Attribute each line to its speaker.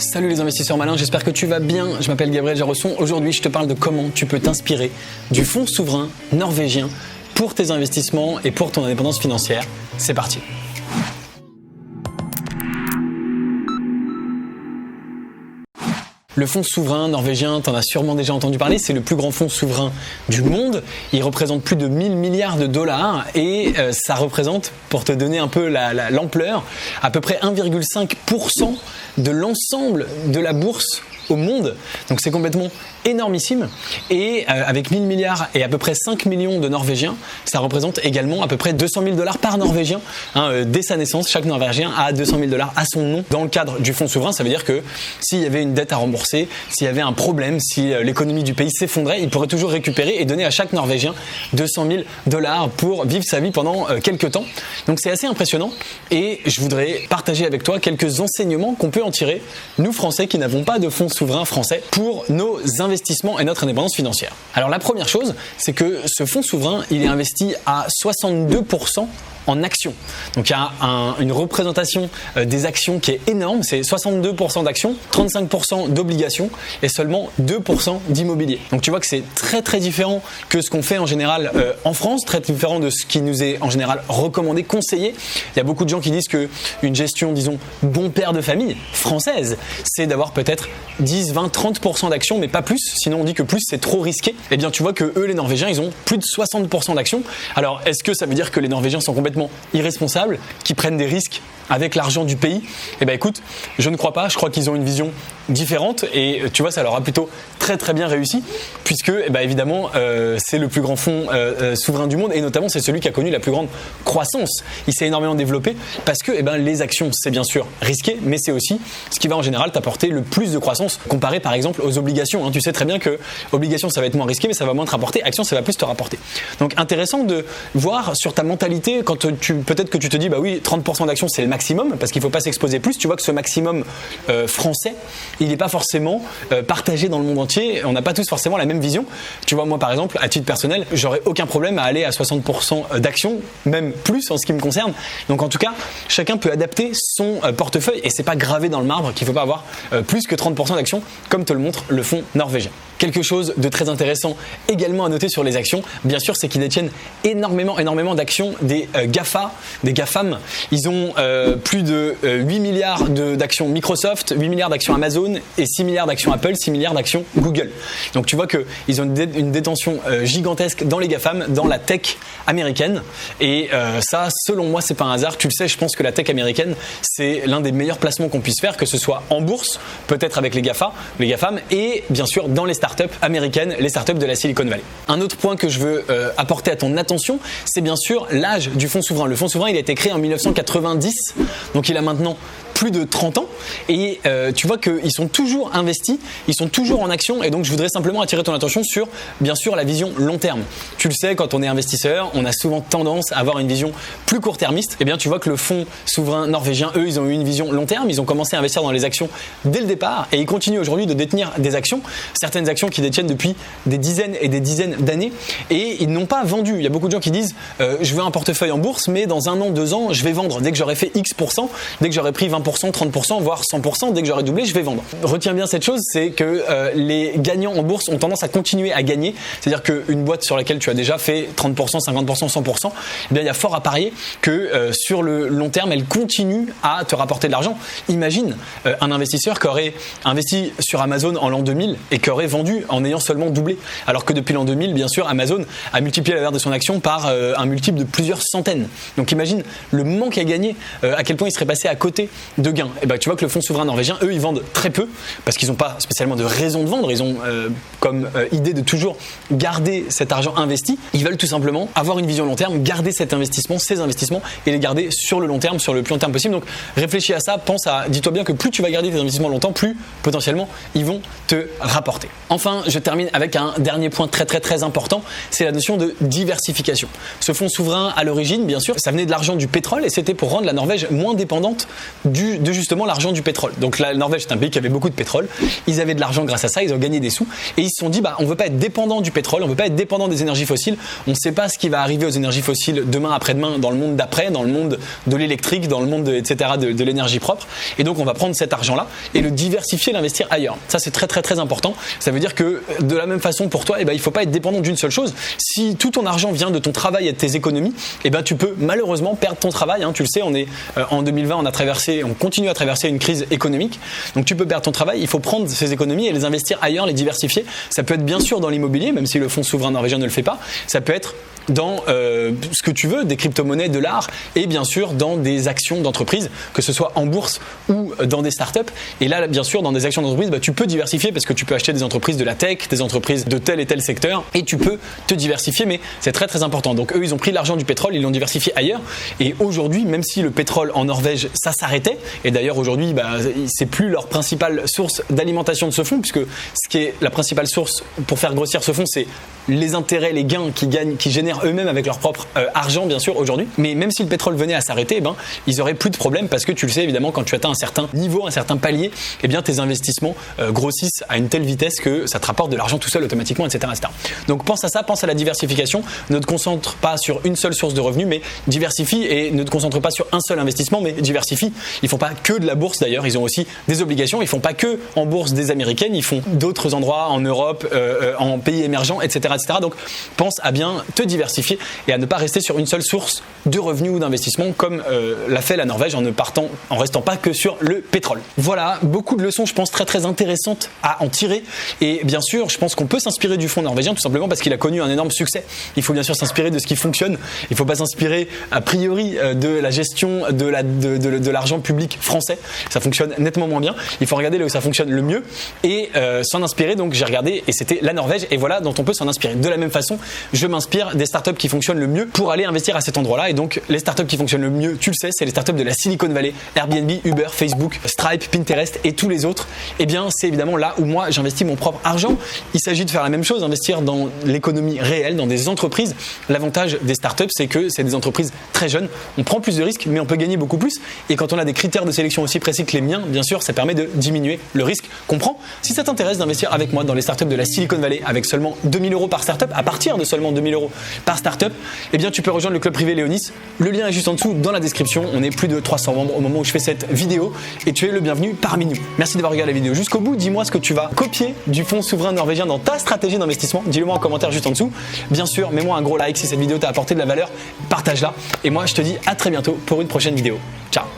Speaker 1: Salut les investisseurs malins, j'espère que tu vas bien. Je m'appelle Gabriel Jarosson. Aujourd'hui, je te parle de comment tu peux t'inspirer du fonds souverain norvégien pour tes investissements et pour ton indépendance financière. C'est parti. Le fonds souverain norvégien, t'en as sûrement déjà entendu parler, c'est le plus grand fonds souverain du monde. Il représente plus de 1000 milliards de dollars et ça représente, pour te donner un peu l'ampleur, à peu près 1,5% de l'ensemble de la bourse au monde. Donc c'est complètement énormissime. Et avec 1000 milliards et à peu près 5 millions de Norvégiens, ça représente également à peu près 200 000 $ par Norvégien. Dès sa naissance, chaque Norvégien a 200 000 $ à son nom. Dans le cadre du fonds souverain, ça veut dire que s'il y avait une dette à rembourser, s'il y avait un problème, si l'économie du pays s'effondrait, il pourrait toujours récupérer et donner à chaque Norvégien 200 000 $ pour vivre sa vie pendant quelques temps. Donc c'est assez impressionnant et je voudrais partager avec toi quelques enseignements qu'on peut en tirer, nous Français qui n'avons pas de fonds souverain français, pour nos investissements et notre indépendance financière. Alors la première chose, c'est que ce fonds souverain, il est investi à 62% en actions. Donc il y a une représentation des actions qui est énorme, c'est 62% d'actions, 35% d'obligations et seulement 2% d'immobilier. Donc tu vois que c'est très très différent que ce qu'on fait en général en France, très différent de ce qui nous est en général recommandé, conseillé. Il y a beaucoup de gens qui disent que une gestion, disons, bon père de famille française, c'est d'avoir peut-être 10, 20, 30% d'actions, mais pas plus, sinon on dit que plus c'est trop risqué. Eh bien tu vois que eux, les Norvégiens, ils ont plus de 60% d'actions. Alors est-ce que ça veut dire que les Norvégiens sont complètement irresponsables, qui prennent des risques avec l'argent du pays? Eh bien écoute, je ne crois pas, je crois qu'ils ont une vision différente et tu vois, ça leur a plutôt très très bien réussi puisque évidemment c'est le plus grand fonds souverain du monde et notamment c'est celui qui a connu la plus grande croissance. Il s'est énormément développé parce que les actions, c'est bien sûr risqué, mais c'est aussi ce qui va en général t'apporter le plus de croissance comparé par exemple aux obligations. Tu sais très bien que obligations ça va être moins risqué mais ça va moins te rapporter, actions ça va plus te rapporter. Donc intéressant de voir sur ta mentalité quand peut-être que tu te dis bah oui 30% d'actions c'est le maximum parce qu'il ne faut pas s'exposer plus. Tu vois que ce maximum français, il n'est pas forcément partagé dans le monde entier. On n'a pas tous forcément la même vision. Tu vois, moi par exemple, à titre personnel, j'aurais aucun problème à aller à 60% d'actions, même plus en ce qui me concerne. Donc en tout cas, chacun peut adapter son portefeuille et c'est pas gravé dans le marbre qu'il ne faut pas avoir plus que 30% d'actions comme te le montre le fonds norvégien. Quelque chose de très intéressant également à noter sur les actions, bien sûr, c'est qu'ils détiennent énormément d'actions des GAFA, des GAFAM. Ils ont plus de 8 milliards d'actions Microsoft, 8 milliards d'actions Amazon et 6 milliards d'actions Apple, 6 milliards d'actions Google. Donc tu vois qu'ils ont une détention gigantesque dans les GAFAM, dans la tech américaine. Et ça, selon moi, c'est pas un hasard. Tu le sais, je pense que la tech américaine, c'est l'un des meilleurs placements qu'on puisse faire, que ce soit en bourse, peut-être avec les GAFA, les GAFAM, et bien sûr dans les startups américaines, les startups de la Silicon Valley. Un autre point que je veux apporter à ton attention, c'est bien sûr l'âge du fonds souverain. Le fonds souverain, il a été créé en 1990, donc il a maintenant plus de 30 ans et tu vois qu'ils sont toujours investis, ils sont toujours en action et donc je voudrais simplement attirer ton attention sur bien sûr la vision long terme. Tu le sais, quand on est investisseur, on a souvent tendance à avoir une vision plus court-termiste. Et bien tu vois que le fonds souverain norvégien, eux, ils ont eu une vision long terme, ils ont commencé à investir dans les actions dès le départ et ils continuent aujourd'hui de détenir des actions, certaines actions qu'ils détiennent depuis des dizaines et des dizaines d'années et ils n'ont pas vendu. Il y a beaucoup de gens qui disent je veux un portefeuille en bourse mais dans 1 an, 2 ans, je vais vendre. Dès que j'aurai fait X%, dès que j'aurai pris 20%, 30%, voire 100%, dès que j'aurai doublé, je vais vendre. Retiens bien cette chose, c'est que les gagnants en bourse ont tendance à continuer à gagner. C'est-à-dire qu'une boîte sur laquelle tu as déjà fait 30%, 50%, 100%, eh bien, il y a fort à parier que sur le long terme, elle continue à te rapporter de l'argent. Imagine un investisseur qui aurait investi sur Amazon en l'an 2000 et qui aurait vendu en ayant seulement doublé. Alors que depuis l'an 2000, bien sûr, Amazon a multiplié la valeur de son action par un multiple de plusieurs centaines. Donc imagine le manque à gagner, à quel point il serait passé à côté de gains. Et tu vois que le fonds souverain norvégien, eux, ils vendent très peu parce qu'ils n'ont pas spécialement de raison de vendre. Ils ont comme idée de toujours garder cet argent investi. Ils veulent tout simplement avoir une vision long terme, garder cet investissement, ces investissements et les garder sur le long terme, sur le plus long terme possible. Donc réfléchis à ça, dis-toi bien que plus tu vas garder tes investissements longtemps, plus potentiellement ils vont te rapporter. Enfin, je termine avec un dernier point très important, c'est la notion de diversification. Ce fonds souverain, à l'origine, bien sûr, ça venait de l'argent du pétrole et c'était pour rendre la Norvège moins dépendante du de justement l'argent du pétrole. Donc la Norvège, c'est un pays qui avait beaucoup de pétrole. Ils avaient de l'argent grâce à ça, ils ont gagné des sous et ils se sont dit on veut pas être dépendant du pétrole, on veut pas être dépendant des énergies fossiles. On ne sait pas ce qui va arriver aux énergies fossiles demain, après-demain, dans le monde d'après, dans le monde de l'électrique, dans le monde etc. de l'énergie propre. Et donc on va prendre cet argent-là et le diversifier, l'investir ailleurs. Ça c'est très très très important. Ça veut dire que de la même façon pour toi, il faut pas être dépendant d'une seule chose. Si tout ton argent vient de ton travail et de tes économies, tu peux malheureusement perdre ton travail. Tu le sais, on est en 2020, on continue à traverser une crise économique. Donc tu peux perdre ton travail. Il faut prendre ces économies et les investir ailleurs, les diversifier. Ça peut être bien sûr dans l'immobilier, même si le fonds souverain norvégien ne le fait pas. Ça peut être dans ce que tu veux, des crypto-monnaies, de l'art et bien sûr dans des actions d'entreprise, que ce soit en bourse ou dans des startups. Et là, bien sûr, dans des actions d'entreprise, tu peux diversifier parce que tu peux acheter des entreprises de la tech, des entreprises de tel et tel secteur et tu peux te diversifier, mais c'est très très important. Donc eux, ils ont pris l'argent du pétrole, ils l'ont diversifié ailleurs et aujourd'hui, même si le pétrole en Norvège, ça s'arrêtait et d'ailleurs aujourd'hui, c'est plus leur principale source d'alimentation de ce fonds puisque ce qui est la principale source pour faire grossir ce fonds, c'est les intérêts, les gains qui génèrent eux-mêmes avec leur propre argent bien sûr aujourd'hui. Mais même si le pétrole venait à s'arrêter, ils auraient plus de problème parce que tu le sais évidemment quand tu atteins un certain niveau, un certain palier, tes investissements grossissent à une telle vitesse que ça te rapporte de l'argent tout seul automatiquement, etc., etc. Donc pense à ça, pense à la diversification. Ne te concentre pas sur une seule source de revenus, mais diversifie et ne te concentre pas sur un seul investissement, mais diversifie. Ils font pas que de la bourse d'ailleurs, ils ont aussi des obligations. Ils font pas que en bourse des américaines, ils font d'autres endroits en Europe, en pays émergents, etc., etc. Donc pense à bien te diversifier et à ne pas rester sur une seule source de revenus ou d'investissement comme l'a fait la Norvège en restant pas que sur le pétrole. Voilà, beaucoup de leçons je pense très très intéressantes à en tirer et bien sûr je pense qu'on peut s'inspirer du fonds norvégien tout simplement parce qu'il a connu un énorme succès. Il faut bien sûr s'inspirer de ce qui fonctionne, il ne faut pas s'inspirer a priori de la gestion de l'argent public français, ça fonctionne nettement moins bien, il faut regarder là où ça fonctionne le mieux et s'en inspirer. Donc j'ai regardé et c'était la Norvège et voilà dont on peut s'en inspirer. De la même façon, je m'inspire des startups qui fonctionnent le mieux pour aller investir à cet endroit-là. Et donc, les startups qui fonctionnent le mieux, tu le sais, c'est les startups de la Silicon Valley, Airbnb, Uber, Facebook, Stripe, Pinterest et tous les autres. C'est évidemment là où moi, j'investis mon propre argent. Il s'agit de faire la même chose, investir dans l'économie réelle, dans des entreprises. L'avantage des startups, c'est que c'est des entreprises très jeunes. On prend plus de risques, mais on peut gagner beaucoup plus. Et quand on a des critères de sélection aussi précis que les miens, bien sûr, ça permet de diminuer le risque qu'on prend. Si ça t'intéresse d'investir avec moi dans les startups de la Silicon Valley avec seulement 2 000 € par startup, à partir de seulement 2 000 € par startup, tu peux rejoindre le club privé Léonis. Le lien est juste en dessous dans la description. On est plus de 300 membres au moment où je fais cette vidéo et tu es le bienvenu parmi nous. Merci d'avoir regardé la vidéo jusqu'au bout. Dis-moi ce que tu vas copier du fonds souverain norvégien dans ta stratégie d'investissement. Dis-le moi en commentaire juste en dessous. Bien sûr, mets-moi un gros like si cette vidéo t'a apporté de la valeur. Partage-la. Et moi, je te dis à très bientôt pour une prochaine vidéo. Ciao.